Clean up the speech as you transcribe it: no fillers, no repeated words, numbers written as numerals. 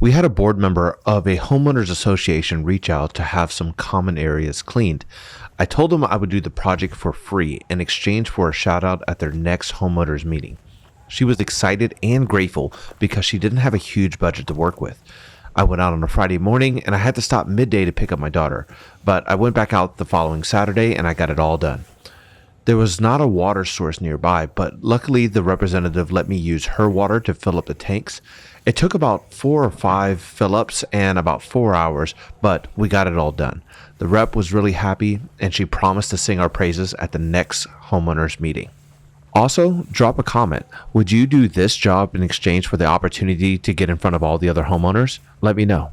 We had a board member of a homeowners association reach out to have some common areas cleaned. I told them I would do the project for free in exchange for a shout out at their next homeowners meeting. She was excited and grateful because she didn't have a huge budget to work with. I went out on a Friday morning and I had to stop midday to pick up my daughter, but I went back out the following Saturday and I got it all done. There was not a water source nearby, but luckily the representative let me use her water to fill up the tanks. It took about 4 or 5 fill-ups and about 4 hours, but we got it all done. The rep was really happy and she promised to sing our praises at the next homeowners meeting. Also, drop a comment. Would you do this job in exchange for the opportunity to get in front of all the other homeowners? Let me know.